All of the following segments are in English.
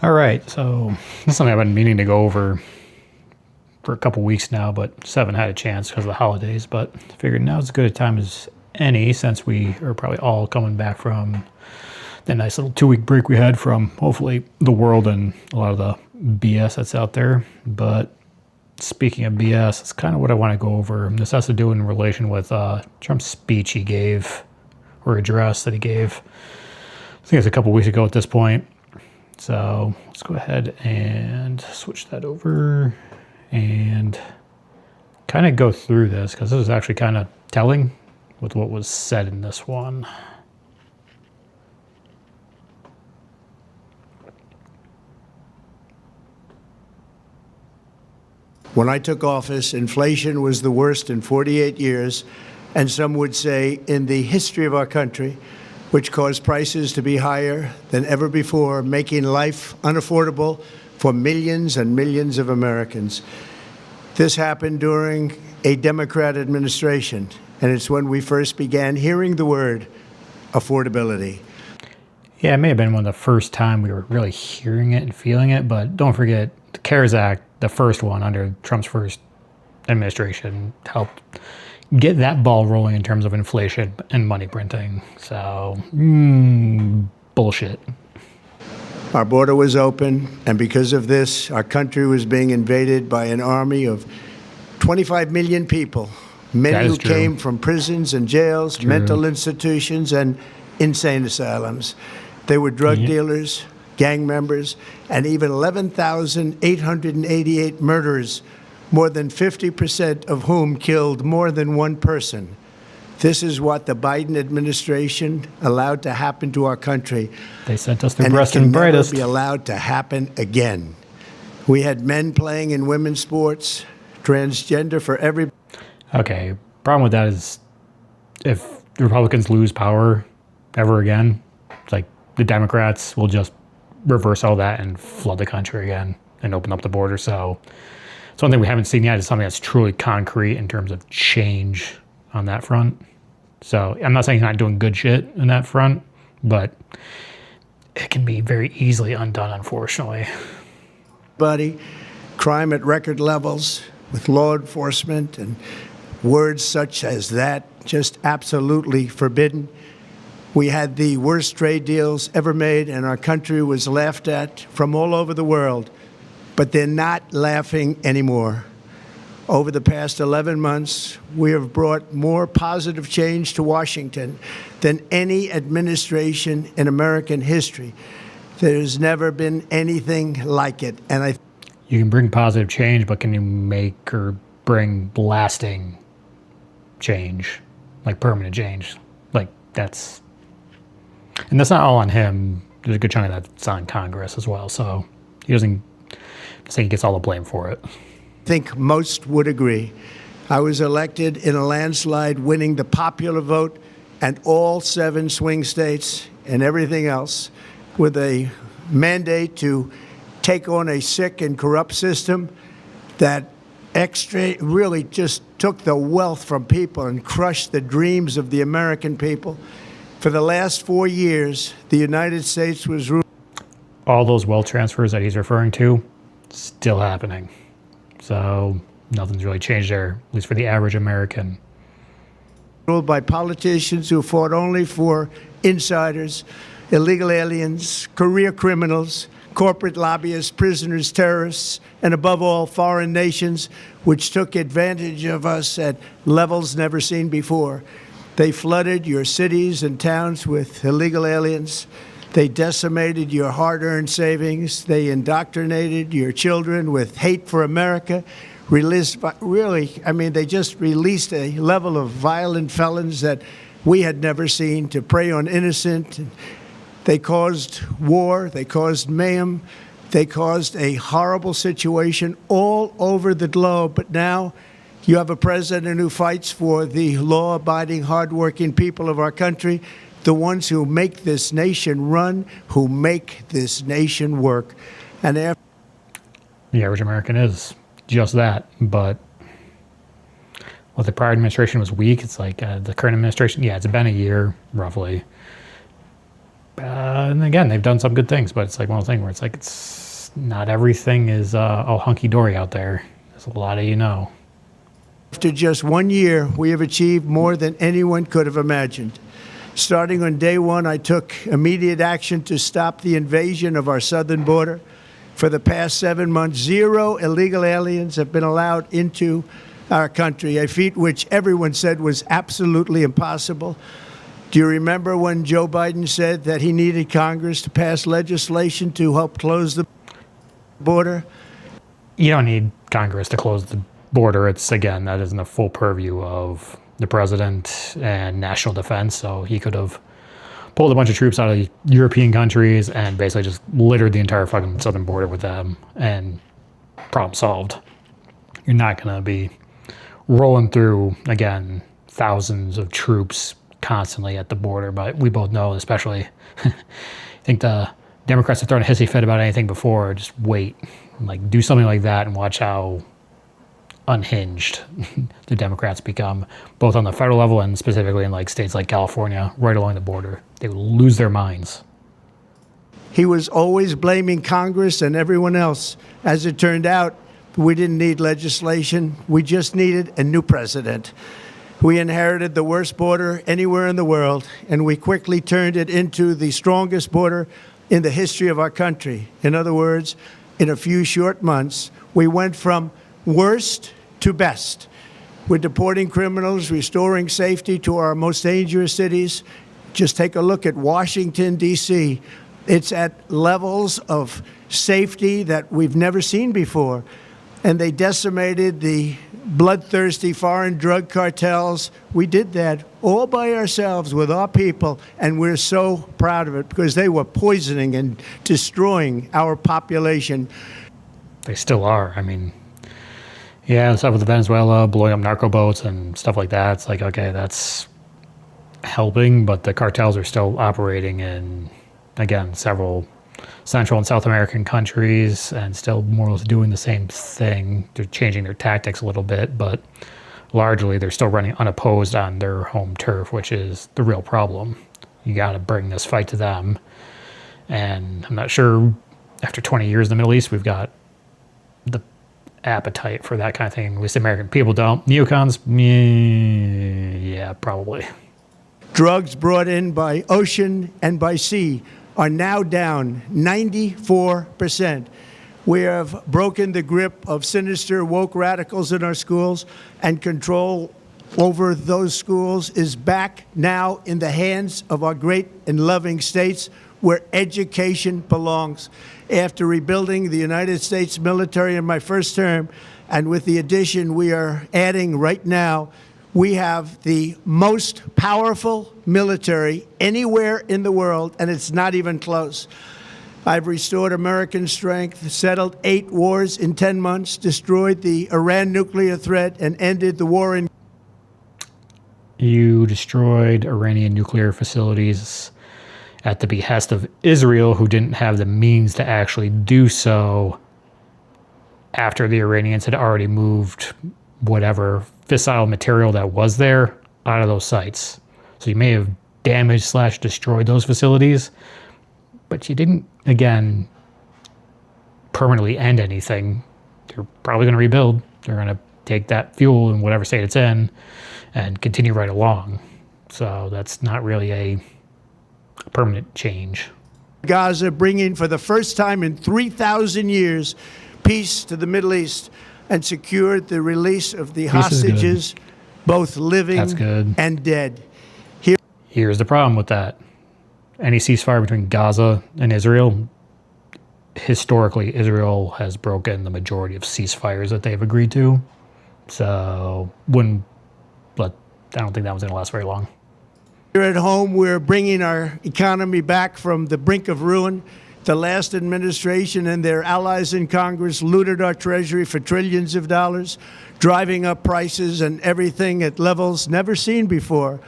All right, so this is something I've been meaning to go over for a couple weeks now, but just haven't had a chance because of the holidays. But I figured now's as good a time as any since we are probably all coming back from the nice little 2 week break we had from hopefully the world and a lot of the BS that's out there. But speaking of BS, it's kind of what I want to go over. This has to do in relation with Trump's speech he gave, or address that he gave. I think it was a couple weeks ago at this point. So let's go ahead and switch that over and kind of go through this because this is actually kind of telling with what was said in this one. When I took office, inflation was the worst in 48 years, and some would say in the history of our country, which caused prices to be higher than ever before, making life unaffordable for millions and millions of Americans. This happened during a Democrat administration, and it's when we first began hearing the word affordability. Yeah, it may have been one of the first time we were really hearing it and feeling it, but don't forget the CARES Act, the first one under Trump's first administration, helped get that ball rolling in terms of inflation and money printing. So, bullshit. Our border was open, and because of this, our country was being invaded by an army of 25 million people, many who came from prisons and jails, mental institutions, and insane asylums. They were drug dealers, gang members, and even 11,888 murderers, more than 50% of whom killed more than one person. This is what the Biden administration allowed to happen to our country. They sent us the best and brightest. And it can never be allowed to happen again. We had men playing in women's sports, transgender for every... Okay, problem with that is if the Republicans lose power ever again, it's like the Democrats will just reverse all that and flood the country again and open up the border. So it's one thing we haven't seen yet is something that's truly concrete in terms of change on that front. So I'm not saying he's not doing good shit in that front, but it can be very easily undone, unfortunately. Buddy, crime at record levels with law enforcement and words such as that just absolutely forbidden. We had the worst trade deals ever made, and our country was laughed at from all over the world. But they're not laughing anymore. Over the past 11 months, we have brought more positive change to Washington than any administration in American history. There's never been anything like it. And you can bring positive change, but can you make or bring lasting change, like permanent change? Like that's, and that's not all on him. There's a good chunk of that's on Congress as well. So he doesn't say he gets all the blame for it. I think most would agree. I was elected in a landslide, winning the popular vote and all 7 swing states and everything else, with a mandate to take on a sick and corrupt system that really just took the wealth from people and crushed the dreams of the American people. For the last 4 years, the United States was ruled. All those wealth transfers that he's referring to, still happening. So nothing's really changed there, at least for the average American. Ruled by politicians who fought only for insiders, illegal aliens, career criminals, corporate lobbyists, prisoners, terrorists, and above all, foreign nations, which took advantage of us at levels never seen before. They flooded your cities and towns with illegal aliens. They decimated your hard-earned savings. They indoctrinated your children with hate for America. They just released a level of violent felons that we had never seen to prey on innocent. They caused war. They caused mayhem. They caused a horrible situation all over the globe. But now you have a president who fights for the law-abiding, hardworking people of our country, the ones who make this nation run, who make this nation work. And the average American is just that. But the prior administration was weak. It's like the current administration, yeah, it's been a year, roughly. And again, they've done some good things, but it's like one of those things where it's like it's not everything is all hunky dory out there. There's a lot of After just 1 year, we have achieved more than anyone could have imagined. Starting on day one, I took immediate action to stop the invasion of our southern border. For the past 7 months, 0 illegal aliens have been allowed into our country, a feat which everyone said was absolutely impossible. Do you remember when Joe Biden said that he needed Congress to pass legislation to help close the border? You don't need Congress to close the border. It's, again, that isn't a full purview of the president and national defense. So he could have pulled a bunch of troops out of European countries and basically just littered the entire fucking southern border with them, and problem solved. You're not going to be rolling through, again, thousands of troops constantly at the border, but we both know, especially, I think the Democrats have thrown a hissy fit about anything before. Just wait, like do something like that and watch how unhinged the Democrats become, both on the federal level and specifically in like states like California, right along the border. They will lose their minds. He was always blaming Congress and everyone else. As it turned out, we didn't need legislation. We just needed a new president. We inherited the worst border anywhere in the world, and we quickly turned it into the strongest border in the history of our country. In other words, in a few short months, we went from worst to best. We're deporting criminals, restoring safety to our most dangerous cities. Just take a look at Washington, D.C. It's at levels of safety that we've never seen before. And they decimated the bloodthirsty foreign drug cartels. We did that all by ourselves with our people, and we're so proud of it because they were poisoning and destroying our population. They still are. I mean, yeah, stuff with Venezuela, blowing up narco boats and stuff like that. It's like, okay, that's helping, but the cartels are still operating in, again, several Central and South American countries and still more or less doing the same thing. They're changing their tactics a little bit, but largely they're still running unopposed on their home turf, which is the real problem. You got to bring this fight to them. And I'm not sure after 20 years in the Middle East, we've got the appetite for that kind of thing. At least the American people don't. Neocons, yeah, probably. Drugs brought in by ocean and by sea are now down 94%. We have broken the grip of sinister woke radicals in our schools, and control over those schools is back now in the hands of our great and loving states where education belongs. After rebuilding the United States military in my first term, and with the addition we are adding right now, we have the most powerful military anywhere in the world, and it's not even close. I've restored American strength, settled 8 wars in 10 months, destroyed the Iran nuclear threat, and ended the war in... You destroyed Iranian nuclear facilities at the behest of Israel, who didn't have the means to actually do so after the Iranians had already moved whatever fissile material that was there out of those sites. So you may have damaged / destroyed those facilities, but you didn't, again, permanently end anything. They're probably going to rebuild. They're going to take that fuel in whatever state it's in and continue right along. So that's not really a permanent change. Gaza, bringing for the first time in 3,000 years peace to the Middle East, and secured the release of the hostages, both living and dead. Here's the problem with that. Any ceasefire between Gaza and Israel, historically, Israel has broken the majority of ceasefires that they've agreed to. So I don't think that was going to last very long. Here at home, we're bringing our economy back from the brink of ruin. The last administration and their allies in Congress looted our treasury for trillions of dollars, driving up prices and everything at levels never seen before.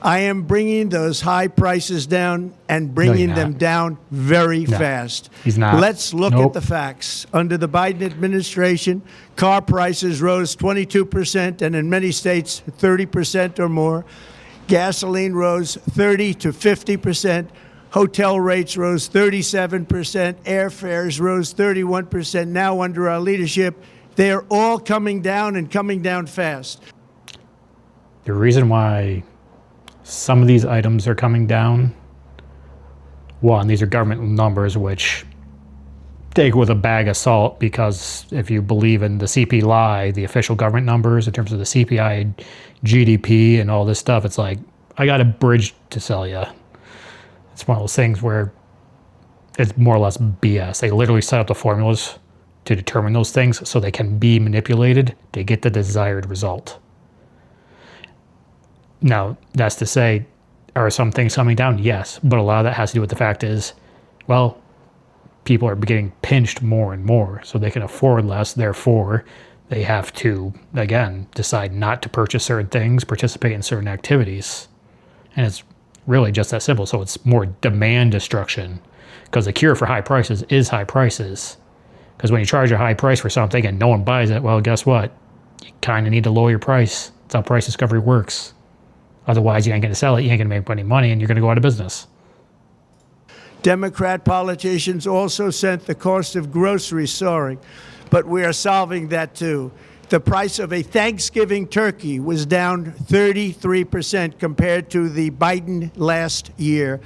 I am bringing those high prices down and bringing them down very fast. He's not. Let's look at the facts. Under the Biden administration, car prices rose 22% and in many states 30% or more. Gasoline rose 30 to 50%. Hotel rates rose 37%. Airfares rose 31%. Now, under our leadership, they are all coming down and coming down fast. The reason why some of these items are coming down, one, these are government numbers, which take with a bag of salt, because if you believe in the CPI, the official government numbers in terms of the CPI, GDP, and all this stuff, it's like, I got a bridge to sell you. It's one of those things where it's more or less BS. They literally set up the formulas to determine those things so they can be manipulated to get the desired result. Now, that's to say, are some things coming down? Yes, but a lot of that has to do with the fact is, well, people are getting pinched more and more, so they can afford less. Therefore, they have to, again, decide not to purchase certain things, participate in certain activities. And it's really just that simple. So it's more demand destruction, because the cure for high prices is high prices. Because when you charge a high price for something and no one buys it, well, guess what? You kind of need to lower your price. That's how price discovery works. Otherwise, you ain't going to sell it, you ain't going to make any money, and you're going to go out of business. Democrat politicians also sent the cost of groceries soaring, but we are solving that too. The price of a Thanksgiving turkey was down 33% compared to the Biden last year.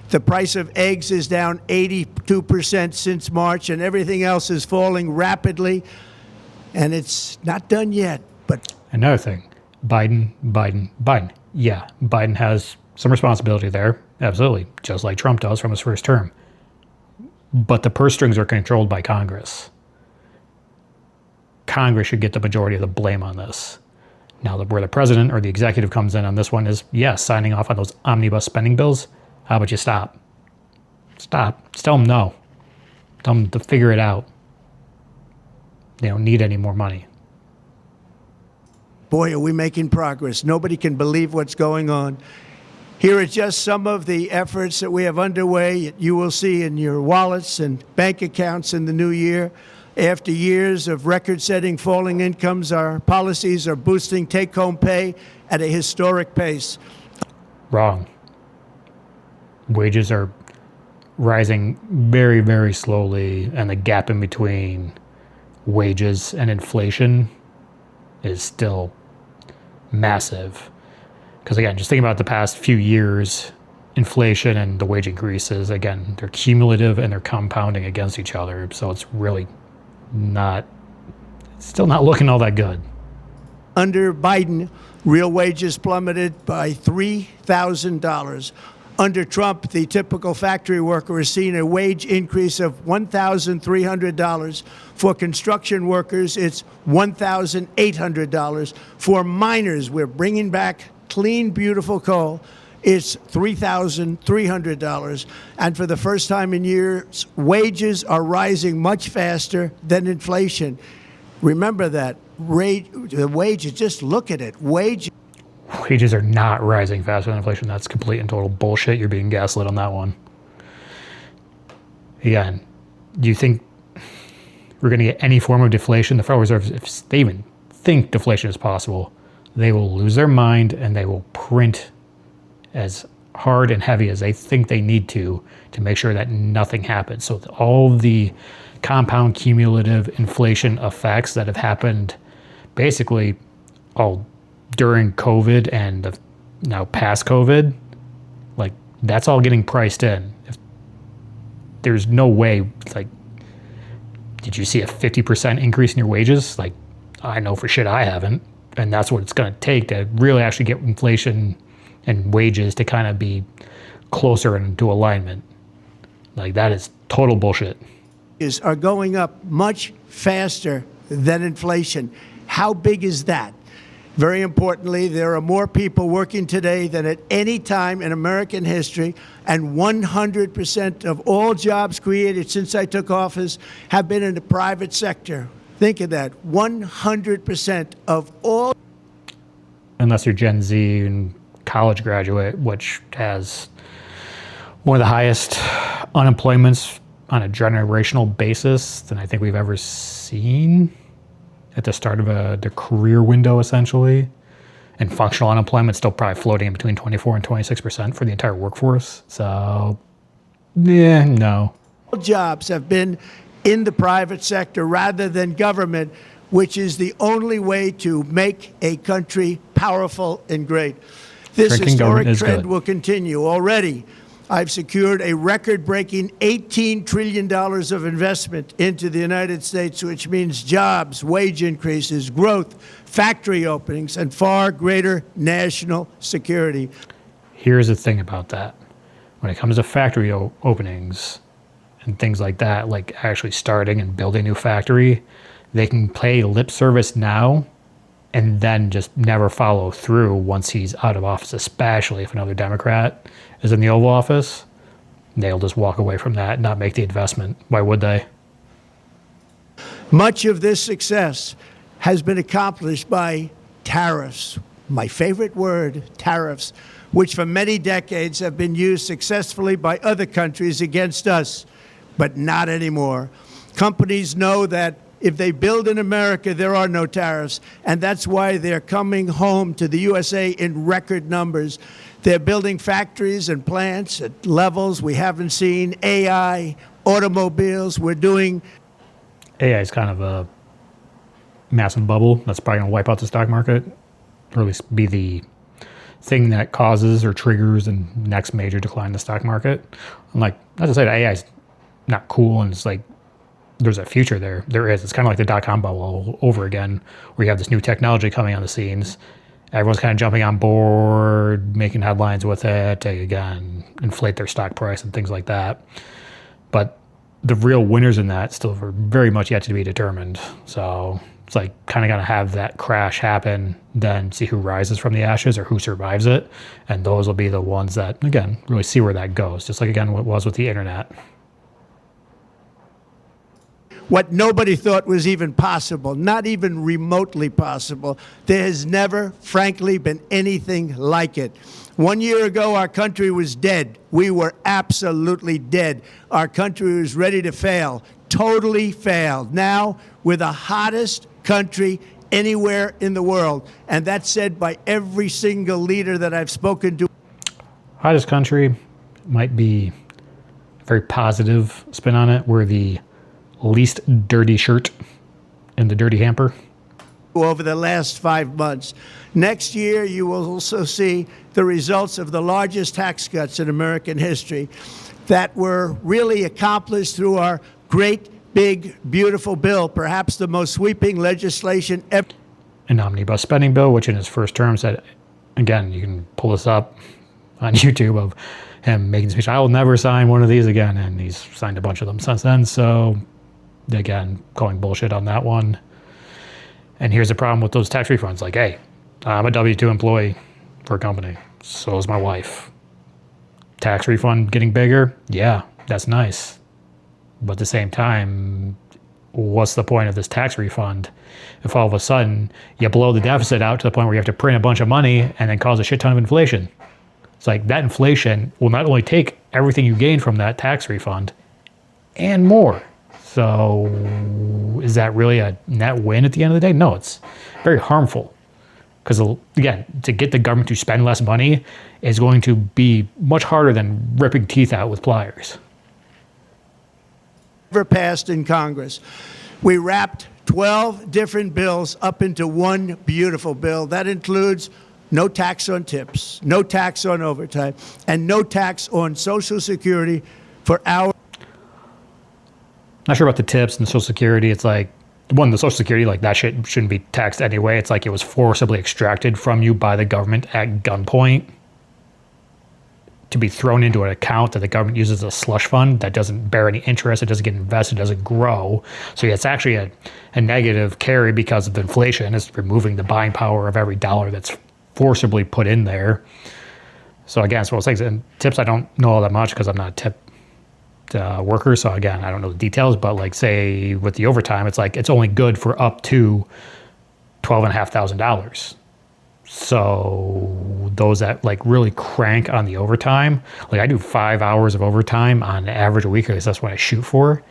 The price of eggs is down 82% since March, and everything else is falling rapidly. And it's not done yet, but... Another thing, Biden. Yeah, Biden has some responsibility there, absolutely, just like Trump does from his first term. But the purse strings are controlled by Congress. Congress should get the majority of the blame on this. Now, where the president or the executive comes in on this one is, yes, signing off on those omnibus spending bills. How about you stop? Stop. Just tell them no. Tell them to figure it out. They don't need any more money. Boy, are we making progress. Nobody can believe what's going on. Here are just some of the efforts that we have underway. You will see in your wallets and bank accounts in the new year. After years of record-setting falling incomes, our policies are boosting take-home pay at a historic pace. Wrong. Wages are rising very, very slowly, and the gap in between wages and inflation is still massive. Because again, just thinking about the past few years, inflation and the wage increases, again, they're cumulative and they're compounding against each other. So it's really still not looking all that good. Under Biden, real wages plummeted by $3,000. Under Trump, the typical factory worker has seen a wage increase of $1,300. For construction workers, it's $1,800. For miners, we're bringing back clean, beautiful coal. It's $3,300. And for the first time in years, wages are rising much faster than inflation. Remember that. The wages, just look at it. Wages are not rising faster than inflation. That's complete and total bullshit. You're being gaslit on that one. Again, do you think we're going to get any form of deflation? The Federal Reserve, if they even think deflation is possible, they will lose their mind and they will print as hard and heavy as they think they need to make sure that nothing happens. So all the compound cumulative inflation effects that have happened basically all during COVID and now past COVID, like that's all getting priced in. There's no way, like, did you see a 50% increase in your wages? Like, I know for shit I haven't. And that's what it's going to take to really actually get inflation and wages to kind of be closer into alignment. Like, that is total bullshit. Are going up much faster than inflation. How big is that? Very importantly, there are more people working today than at any time in American history, and 100% of all jobs created since I took office have been in the private sector. Think of that, 100% of all. Unless you're Gen Z and college graduate, which has one of the highest unemployments on a generational basis than I think we've ever seen at the start of the career window, essentially. And functional unemployment still probably floating in between 24 and 26% for the entire workforce. So Yeah, no. Jobs have been in the private sector rather than government, which is the only way to make a country powerful and great. This Shrinking government historic is trend good. will continue. Already, I've secured a record-breaking $18 trillion of investment into the United States, which means jobs, wage increases, growth, factory openings, and far greater national security. Here's the thing about that. When it comes to factory openings and things like that, like actually starting and building a new factory, they can pay lip service now and then just never follow through once he's out of office, especially if another Democrat is in the Oval Office. They'll just walk away from that and not make the investment. Why would they? Much of this success has been accomplished by tariffs. My favorite word, tariffs, which for many decades have been used successfully by other countries against us, but not anymore. Companies know that if they build in America, there are no tariffs, and that's why they're coming home to the USA in record numbers. They're building factories and plants at levels we haven't seen, AI, automobiles. We're doing AI is kind of a massive bubble that's probably going to wipe out the stock market, or at least be the thing that causes or triggers the next major decline in the stock market. I'm like, as I said, AI is not cool, and it's like there's a future there. There is. It's kind of like the dot-com bubble all over again, where you have this new technology coming on the scenes. Everyone's kind of jumping on board, making headlines with it to, again, inflate their stock price and things like that. But the real winners in that still are very much yet to be determined. So it's like kind of going to have that crash happen, then see who rises from the ashes or who survives it. And those will be the ones that, again, really see where that goes. Just like, again, what it was with the internet. what nobody thought was even possible, not even remotely possible. There has never, frankly, been anything like it. 1 year ago, our country was dead. We were absolutely dead. Our country was ready to fail, totally failed. Now, we're the hottest country anywhere in the world, and that's said by every single leader that I've spoken to. Hottest country might be a very positive spin on it. We're the least dirty shirt in the dirty hamper. Over the last 5 months. Next year, you will also see the results of the largest tax cuts in American history that were really accomplished through our great, big, beautiful bill, perhaps the most sweeping legislation ever. An omnibus spending bill, which in his first term said, again, you can pull this up on YouTube of him making the speech, I will never sign one of these again. And he's signed a bunch of them since then. So, again, calling bullshit on that one. And here's the problem with those tax refunds. Like, hey, I'm a W-2 employee for a company. So is my wife. Tax refund getting bigger? Yeah, that's nice. But at the same time, what's the point of this tax refund if all of a sudden you blow the deficit out to the point where you have to print a bunch of money and then cause a shit ton of inflation? It's like that inflation will not only take everything you gain from that tax refund and more. So is that really a net win at the end of the day? No, it's very harmful. Because, again, to get the government to spend less money is going to be much harder than ripping teeth out with pliers. Ever passed in Congress. We wrapped 12 different bills up into one beautiful bill. That includes no tax on tips, no tax on overtime, and no tax on Social Security for our. Not sure about the tips and Social Security. It's like, one, the Social Security, like that shit shouldn't be taxed anyway. It's like it was forcibly extracted from you by the government at gunpoint to be thrown into an account that the government uses as a slush fund that doesn't bear any interest. It doesn't get invested, doesn't grow. So it's actually a negative carry because of inflation. It's removing the buying power of every dollar that's forcibly put in there. So again, it's one of those things. And tips, I don't know all that much because I'm not a tip worker. So again, I don't know the details, but like say with the overtime, it's like it's only good for up to $12,500. So those that like really crank on the overtime, like I do 5 hours of overtime on average a week, at least that's what I shoot for.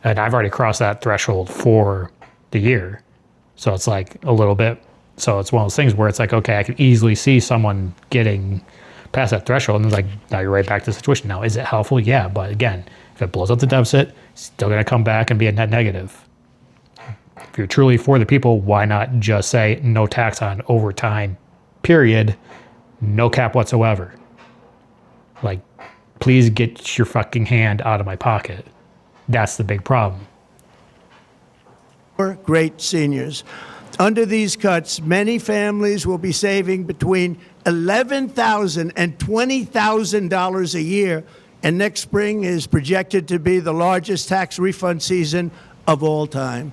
And I've already crossed that threshold for the year. So it's like a little bit. So it's one of those things where it's like, okay, I can easily see someone getting past that threshold, and it's like, now you're right back to the situation. Now, is it helpful? Yeah, but again, if it blows up the deficit, it's still going to come back and be a net negative. If you're truly for the people, why not just say no tax on overtime, period, no cap whatsoever? Like, please get your fucking hand out of my pocket. That's the big problem. Great seniors. Under these cuts, many families will be saving between $11,000 and $20,000 a year, and next spring is projected to be the largest tax refund season of all time.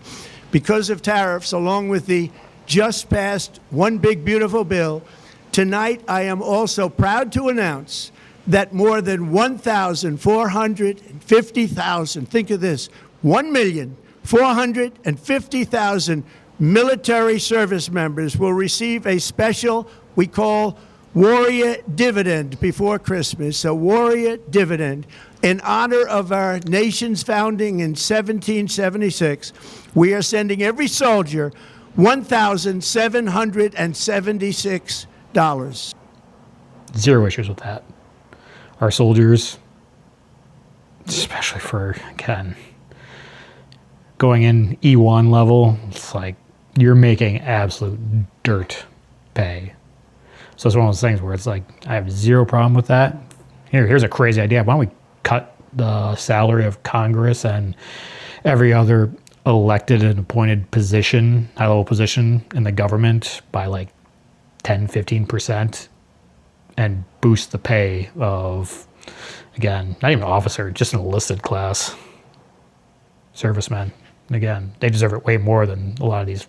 Because of tariffs, along with the just passed One Big Beautiful Bill, tonight I am also proud to announce that more than 1,450,000, think of this, 1,450,000 military service members will receive a special, we call Warrior Dividend before Christmas, a Warrior Dividend. In honor of our nation's founding in 1776, we are sending every soldier $1,776. Zero issues with that. Our soldiers, especially for, again, going in E1 level, it's like you're making absolute dirt pay. So it's one of those things where it's like, I have zero problem with that. Here's a crazy idea. Why don't we cut the salary of Congress and every other elected and appointed position, high-level position in the government by like 10, 15% and boost the pay of, again, not even an officer, just an enlisted class servicemen. And again, they deserve it way more than a lot of these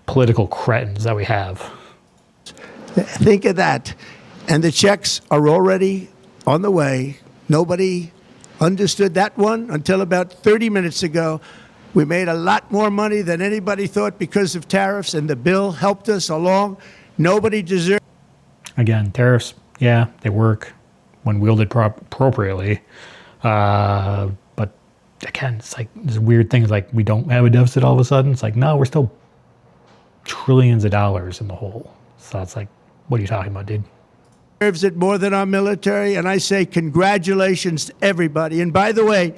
political cretins that we have. Think of that. And the checks are already on the way. Nobody understood that one until about 30 minutes ago. We made a lot more money than anybody thought because of tariffs, and the bill helped us along. Nobody deserves. Again, tariffs, yeah, they work when wielded appropriately. But again, it's like this weird thing. Like, we don't have a deficit all of a sudden. It's like, no, we're still trillions of dollars in the hole. So it's like, what are you talking about, dude? Deserves it more than our military, and I say congratulations to everybody. And by the way,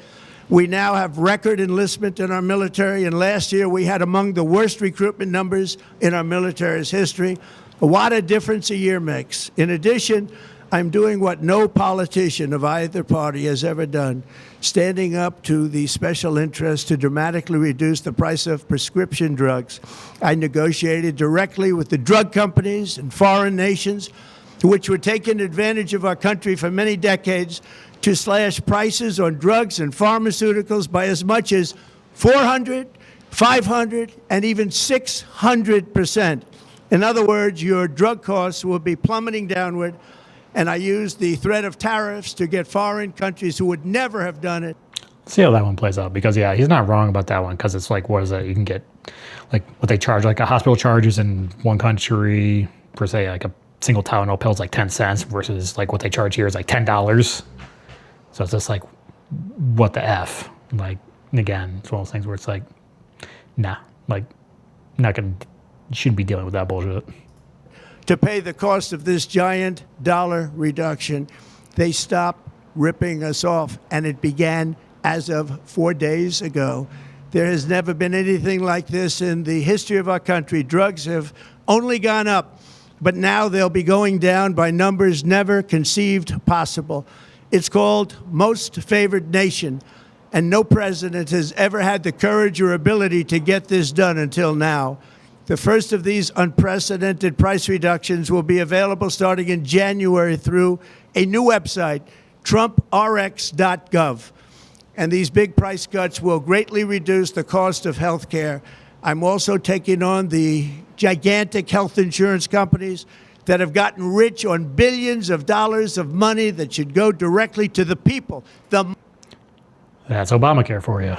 we now have record enlistment in our military, and last year we had among the worst recruitment numbers in our military's history. What a difference a year makes. In addition, I'm doing what no politician of either party has ever done, standing up to the special interests to dramatically reduce the price of prescription drugs. I negotiated directly with the drug companies and foreign nations, which were taking advantage of our country for many decades, to slash prices on drugs and pharmaceuticals by as much as 400, 500, and even 600%. In other words, your drug costs will be plummeting downward, and I used the threat of tariffs to get foreign countries who would never have done it. See how that one plays out, because yeah, he's not wrong about that one, because it's like, what is that? You can get like what they charge, like a hospital charges in one country per se, like a single Tylenol pill is like 10 cents versus like what they charge here is like $10. So it's just like, what the F? Like, again, it's one of those things where it's like, nah, like, you shouldn't be dealing with that bullshit. To pay the cost of this giant dollar reduction, they stopped ripping us off, and it began as of 4 days ago. There has never been anything like this in the history of our country. Drugs have only gone up, but now they'll be going down by numbers never conceived possible. It's called Most Favored Nation, and no president has ever had the courage or ability to get this done until now. The first of these unprecedented price reductions will be available starting in January through a new website, trumprx.gov. And these big price cuts will greatly reduce the cost of health care. I'm also taking on the gigantic health insurance companies that have gotten rich on billions of dollars of money that should go directly to the people. That's Obamacare for you.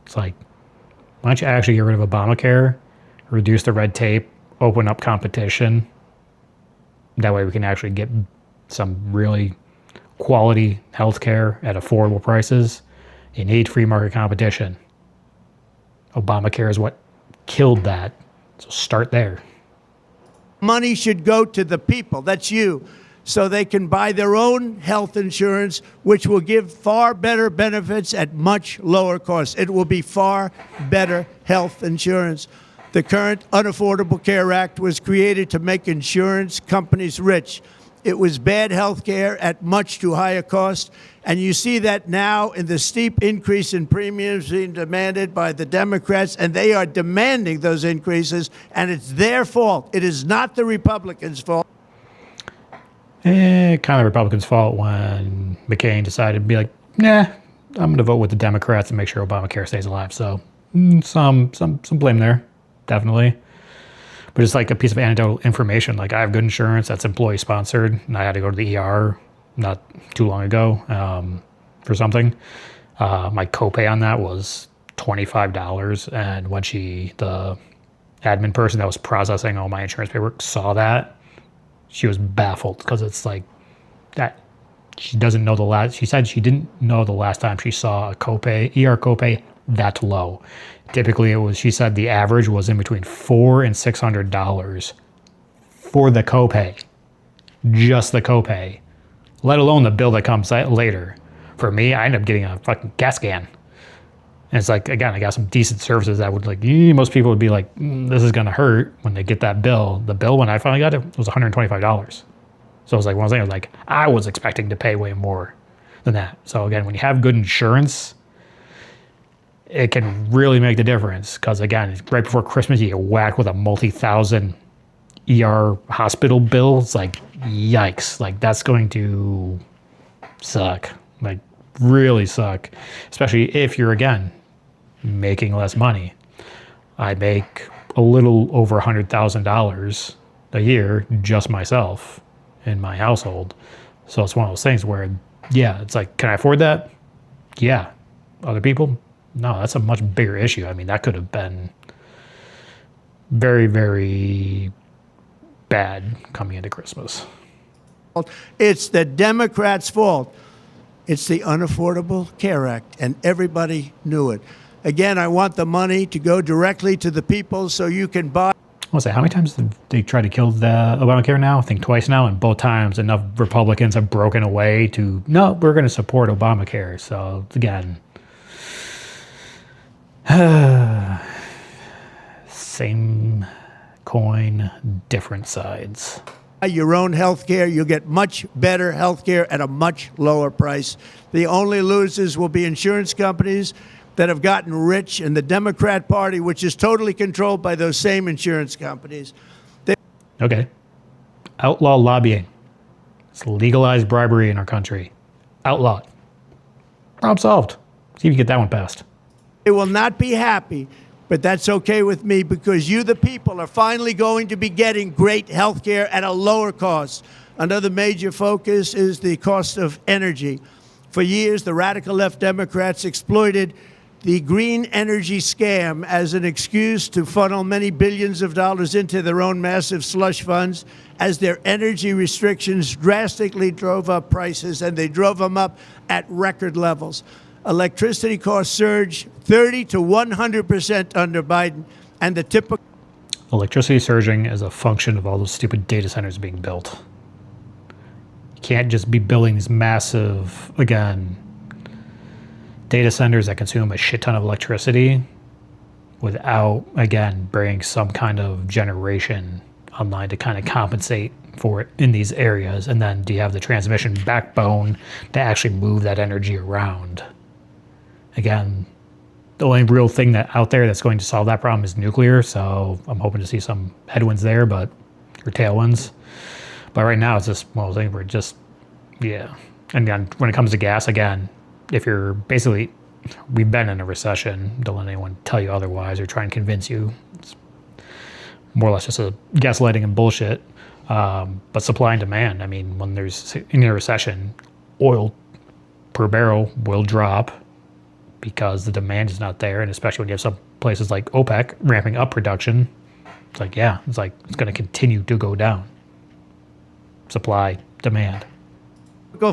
It's like, why don't you actually get rid of Obamacare, reduce the red tape, open up competition. That way we can actually get some really quality healthcare at affordable prices. You need free market competition. Obamacare is what killed that. So start there. Money should go to the people. That's you. so they can buy their own health insurance, which will give far better benefits at much lower costs. It will be far better health insurance. The current Unaffordable Care Act was created to make insurance companies rich. It was bad health care at much too high a cost, and you see that now in the steep increase in premiums being demanded by the Democrats, and they are demanding those increases, and it's their fault. It is not the Republicans' fault. Kind of the Republicans' fault when McCain decided to be like, nah, I'm going to vote with the Democrats and make sure Obamacare stays alive. So some blame there, definitely. But it's like a piece of anecdotal information. Like I have good insurance that's employee sponsored, and I had to go to the ER not too long ago for something. My copay on that was $25, and when the admin person that was processing all my insurance paperwork saw that, she was baffled because it's like that. She doesn't know she said she didn't know the last time she saw a copay, ER copay that low. Typically she said the average was in between $400 and $600 for the copay, just the copay, let alone the bill that comes later. For me, I ended up getting a fucking CAT scan. And it's like, again, I got some decent services that would like, most people would be like, this is going to hurt when they get that bill. The bill, when I finally got it, was $125. So it was like, one thing, I was expecting to pay way more than that. So again, when you have good insurance, it can really make the difference. Because again, right before Christmas, you get whacked with a multi-thousand ER hospital bill. It's like, yikes. Like that's going to suck. Like really suck. Especially if you're, again, making less money. I make a little over $100,000 a year just myself in my household. So it's one of those things where, yeah, it's like, can I afford that? Yeah. Other people? No, that's a much bigger issue. I mean, that could have been very, very bad coming into Christmas. It's the Democrats' fault. It's the Unaffordable Care Act, and everybody knew it. Again, I want the money to go directly to the people so you can buy. I want to say, how many times did they try to kill the Obamacare now? I think twice now, and both times enough Republicans have broken away to, no, we're going to support Obamacare. So, again, same coin, different sides. Your own health care, you'll get much better health care at a much lower price. The only losers will be insurance companies that have gotten rich, and the Democrat Party, which is totally controlled by those same insurance companies. Okay. Outlaw lobbying. It's legalized bribery in our country. Outlawed. Problem solved. See if you get that one passed. They will not be happy, but that's okay with me because you, the people, are finally going to be getting great health care at a lower cost. Another major focus is the cost of energy. For years, the radical left Democrats exploited the green energy scam as an excuse to funnel many billions of dollars into their own massive slush funds as their energy restrictions drastically drove up prices, and they drove them up at record levels. Electricity costs surged 30 to 100% under Biden, and the typical electricity surging is a function of all those stupid data centers being built. You can't just be building these massive, again, data centers that consume a shit ton of electricity without, again, bringing some kind of generation online to kind of compensate for it in these areas. And then do you have the transmission backbone to actually move that energy around? Again, the only real thing out there that's going to solve that problem is nuclear. So I'm hoping to see some headwinds there, or tailwinds. But right now it's just one of those things where yeah. And then when it comes to gas, again, if you're basically, we've been in a recession. Don't let anyone tell you otherwise or try and convince you. It's more or less just a gaslighting and bullshit. But supply and demand, I mean, when there's in a recession, oil per barrel will drop because the demand is not there. And especially when you have some places like OPEC ramping up production, it's like, yeah, it's going to continue to go down. Supply, demand.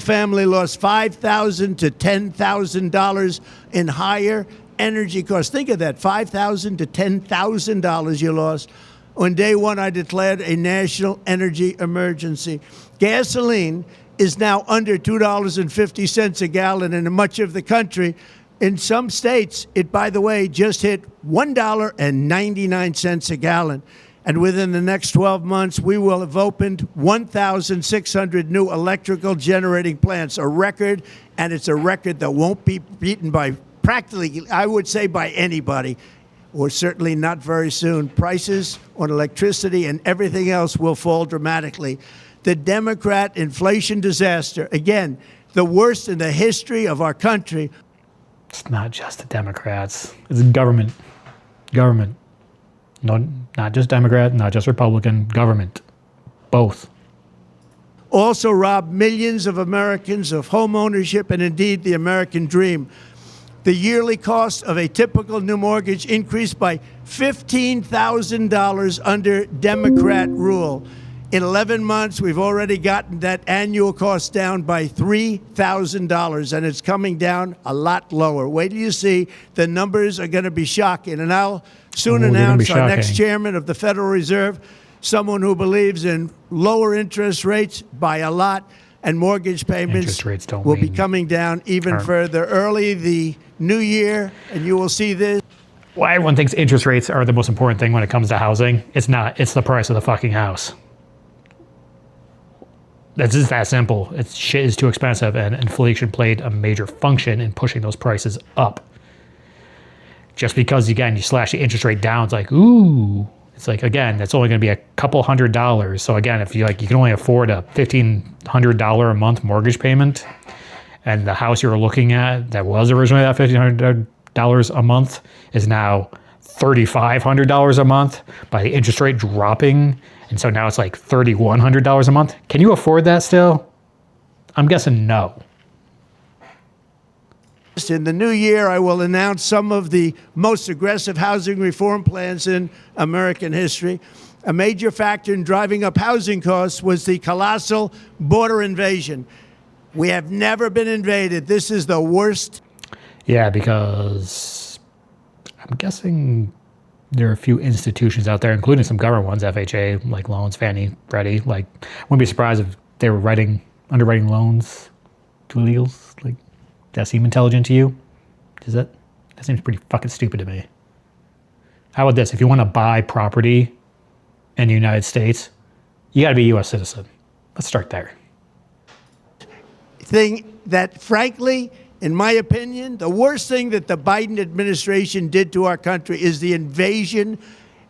family lost $5,000 to $10,000 in higher energy costs. Think of that, $5,000 to $10,000 you lost. On day one, I declared a national energy emergency. Gasoline is now under $2.50 a gallon in much of the country. In some states, it, by the way, just hit $1.99 a gallon. And within the next 12 months, we will have opened 1,600 new electrical generating plants, a record, and it's a record that won't be beaten by practically, I would say, by anybody, or certainly not very soon. Prices on electricity and everything else will fall dramatically. The Democrat inflation disaster, again, the worst in the history of our country. It's not just the Democrats. It's government. Government. No, not just Democrat, not just Republican. Government. Both. Also robbed millions of Americans of home ownership and indeed the American dream. The yearly cost of a typical new mortgage increased by $15,000 under Democrat rule. In 11 months, we've already gotten that annual cost down by $3,000, and it's coming down a lot lower. Wait till you see. The numbers are going to be shocking. And I'll soon announce our next chairman of the Federal Reserve, someone who believes in lower interest rates by a lot, and mortgage payments will be coming down even further. Early the new year, and you will see this. Well, everyone thinks interest rates are the most important thing when it comes to housing. It's not. It's the price of the fucking house. It's just that simple. Shit is too expensive, and inflation played a major function in pushing those prices up. Just because, again, you slash the interest rate down, it's like, ooh. It's like, again, that's only going to be a couple $100s. So again, if you can only afford a $1,500 a month mortgage payment, and the house you were looking at that was originally that $1,500 a month is now $3,500 a month by the interest rate dropping. And so now it's like $3,100 a month. Can you afford that still? I'm guessing no. In the new year, I will announce some of the most aggressive housing reform plans in American history. A major factor in driving up housing costs was the colossal border invasion. We have never been invaded. This is the worst. Yeah, because I'm guessing there are a few institutions out there, including some government ones, FHA, like loans, Fannie, Freddie. Like, wouldn't be surprised if they were underwriting loans to illegals. Like, does that seem intelligent to you? That seems pretty fucking stupid to me. How about this? If you want to buy property in the United States, you got to be a U.S. citizen. Let's start there. Thing that, frankly, in my opinion, the worst thing that the Biden administration did to our country is the invasion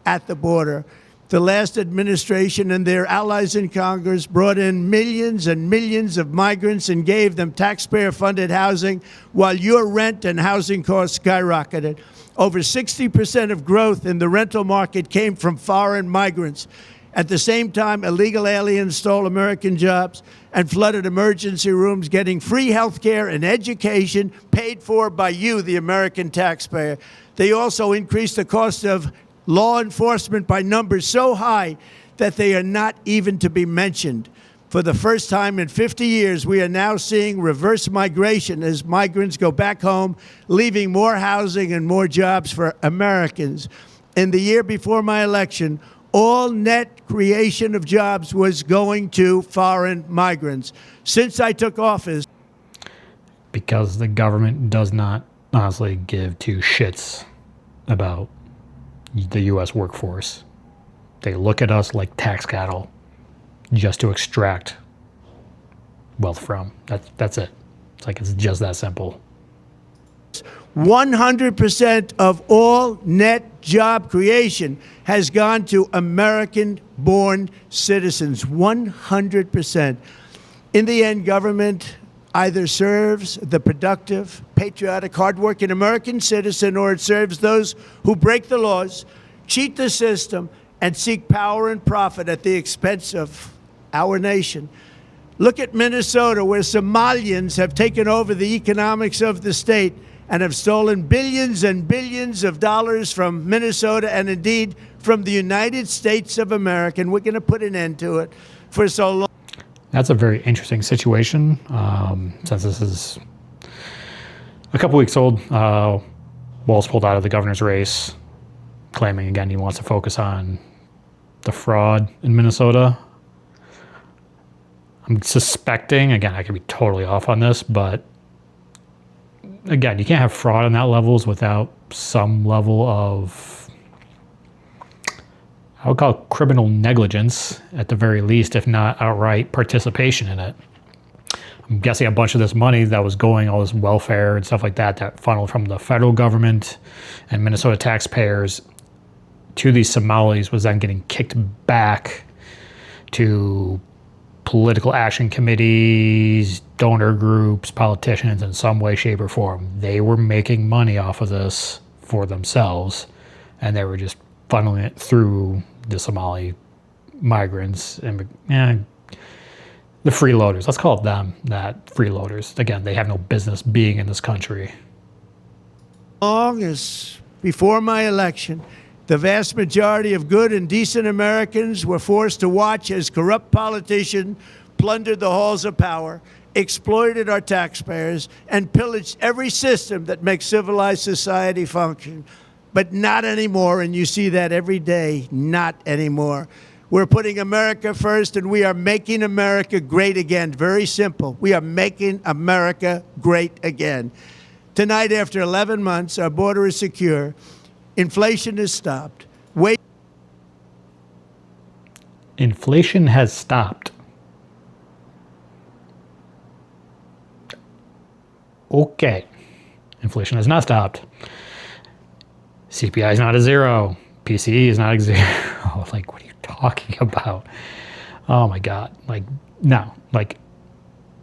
at the border. The last administration and their allies in Congress brought in millions and millions of migrants and gave them taxpayer-funded housing while your rent and housing costs skyrocketed. Over 60% of growth in the rental market came from foreign migrants. At the same time, illegal aliens stole American jobs and flooded emergency rooms, getting free health care and education paid for by you, the American taxpayer. They also increased the cost of law enforcement by numbers so high that they are not even to be mentioned. For the first time in 50 years, we are now seeing reverse migration as migrants go back home, leaving more housing and more jobs for Americans. In the year before my election, all net creation of jobs was going to foreign migrants. Since I took office, because the government does not honestly give two shits about the U.S. workforce. They look at us like tax cattle just to extract wealth from. That's it. It's just that simple. 100% of all net job creation has gone to American-born citizens. 100%. In the end, government either serves the productive, patriotic, hardworking American citizen, or it serves those who break the laws, cheat the system, and seek power and profit at the expense of our nation. Look at Minnesota, where Somalians have taken over the economics of the state and have stolen billions and billions of dollars from Minnesota and indeed from the United States of America. And we're going to put an end to it for so long. That's a very interesting situation. Since this is a couple weeks old, Walz pulled out of the governor's race, claiming again he wants to focus on the fraud in Minnesota. I'm suspecting, again, I could be totally off on this, but again, you can't have fraud on that levels without some level of, I would call it criminal negligence at the very least, if not outright participation in it. I'm guessing a bunch of this money that was going, all this welfare and stuff like that, that funneled from the federal government and Minnesota taxpayers to these Somalis was then getting kicked back to political action committees, donor groups, politicians in some way, shape, or form. They were making money off of this for themselves, and they were just funneling it through the Somali migrants and the freeloaders. Let's call it them, that freeloaders. Again, they have no business being in this country. Long as before my election, the vast majority of good and decent Americans were forced to watch as corrupt politicians plundered the halls of power, exploited our taxpayers, and pillaged every system that makes civilized society function. But not anymore, and you see that every day, not anymore. We're putting America first, and we are making America great again. Very simple. We are making America great again. Tonight, after 11 months, our border is secure. Inflation has stopped. Inflation has stopped. Okay. Inflation has not stopped. CPI is not a zero. PCE is not a zero. Like, what are you talking about? Oh my God. Like, no. Like,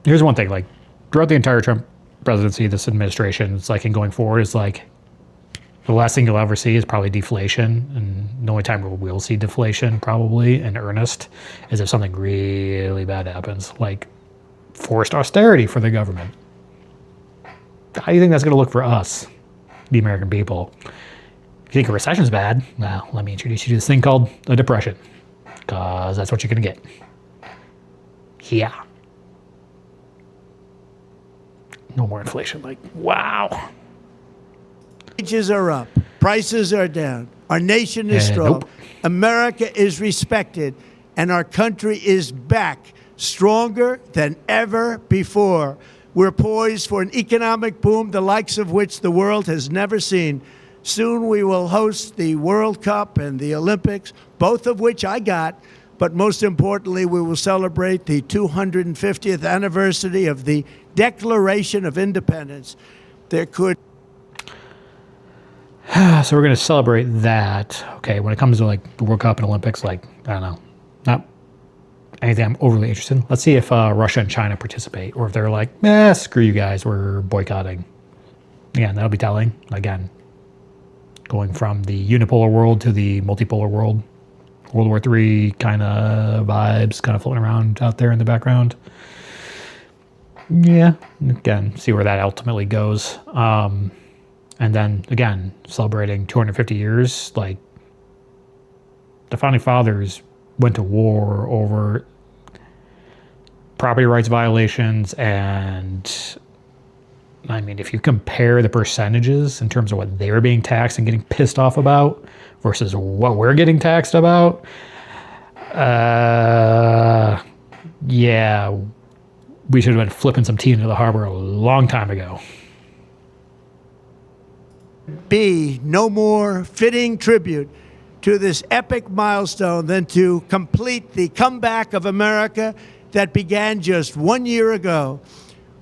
here's one thing. Like, throughout the entire Trump presidency, this administration, it's like, and going forward, it's like, the last thing you'll ever see is probably deflation. And the only time we will see deflation, probably in earnest, is if something really bad happens, like forced austerity for the government. How do you think that's going to look for us, the American people? You think a recession's bad? Well, let me introduce you to this thing called a depression, because that's what you're going to get. Yeah. No more inflation. Like, wow. Wages are up. Prices are down. Our nation is strong. Nope. America is respected, and our country is back, stronger than ever before. We're poised for an economic boom, the likes of which the world has never seen. Soon we will host the World Cup and the Olympics, both of which I got. But most importantly, we will celebrate the 250th anniversary of the Declaration of Independence. There could... So we're going to celebrate that. Okay, when it comes to like the World Cup and Olympics, like, I don't know, not anything I'm overly interested in. Let's see if Russia and China participate, or if they're like, screw you guys, we're boycotting. Again, that'll be telling. Again, going from the unipolar world to the multipolar world. World War III kind of vibes kind of floating around out there in the background. Yeah, again, see where that ultimately goes. And then, again, celebrating 250 years, like, the Founding Fathers went to war over property rights violations, and, I mean, if you compare the percentages in terms of what they were being taxed and getting pissed off about versus what we're getting taxed about, yeah, we should have been flipping some tea into the harbor a long time ago. be no more fitting tribute to this epic milestone than to complete the comeback of America that began just 1 year ago.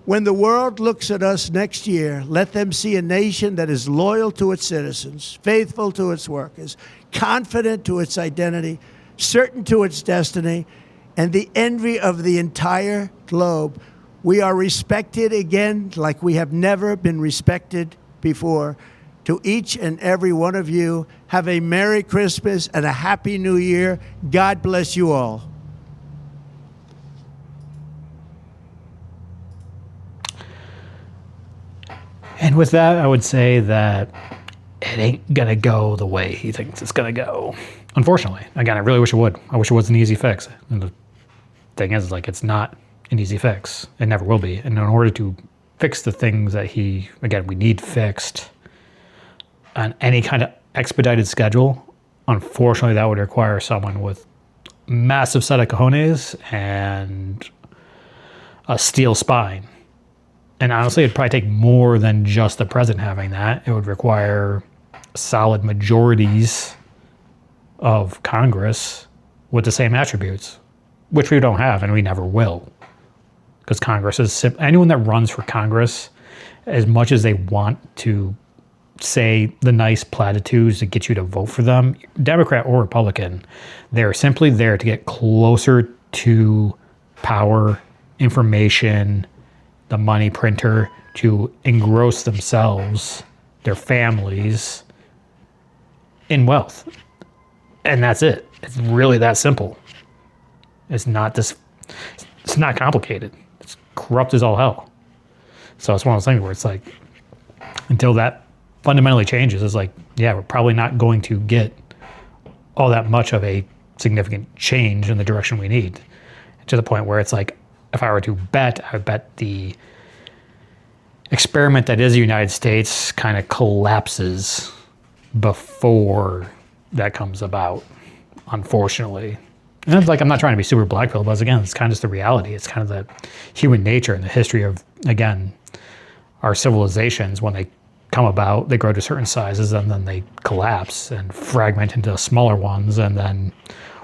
When the world looks at us next year, let them see a nation that is loyal to its citizens, faithful to its workers, confident to its identity, certain to its destiny, and the envy of the entire globe. We are respected again like we have never been respected before. To each and every one of you, have a Merry Christmas and a Happy New Year. God bless you all. And with that, I would say that it ain't going to go the way he thinks it's going to go. Unfortunately. Again, I really wish it would. I wish it was an easy fix. And the thing is, like, it's not an easy fix. It never will be. And in order to fix the things that we need fixed on any kind of expedited schedule, unfortunately, that would require someone with massive set of cojones and a steel spine. And honestly, it'd probably take more than just the president having that. It would require solid majorities of Congress with the same attributes, which we don't have and we never will. Because Congress is anyone that runs for Congress, as much as they want to say the nice platitudes to get you to vote for them, Democrat or Republican, they're simply there to get closer to power, information, the money printer, to engross themselves, their families, in wealth. And that's it. It's really that simple. It's not complicated. It's corrupt as all hell. So it's one of those things where it's like, until that fundamentally changes, it's like, yeah, we're probably not going to get all that much of a significant change in the direction we need. To the point where it's like, if I were to bet, I would bet the experiment that is the United States kind of collapses before that comes about, unfortunately. And it's like, I'm not trying to be super black-pilled, but again, it's kind of just the reality. It's kind of the human nature and the history of, again, our civilizations. When they come about, they grow to certain sizes and then they collapse and fragment into smaller ones. And then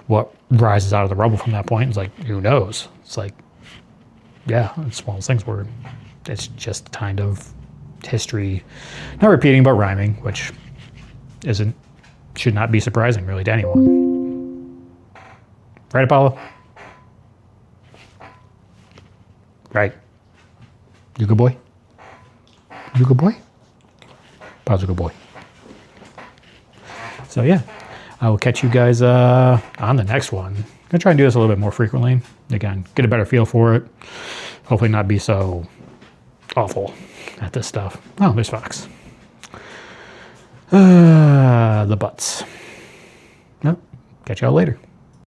what rises out of the rubble from that point is like, who knows? It's like, yeah, it's one of those things where it's just kind of history, not repeating, but rhyming, which should not be surprising really to anyone. Right, Apollo? Right. You good boy? You good boy? Apollo's a good boy. So yeah, I will catch you guys on the next one. I'm gonna try and do this a little bit more frequently. Again, get a better feel for it. Hopefully not be so awful at this stuff. Oh, there's Fox. The butts. Well, catch y'all later.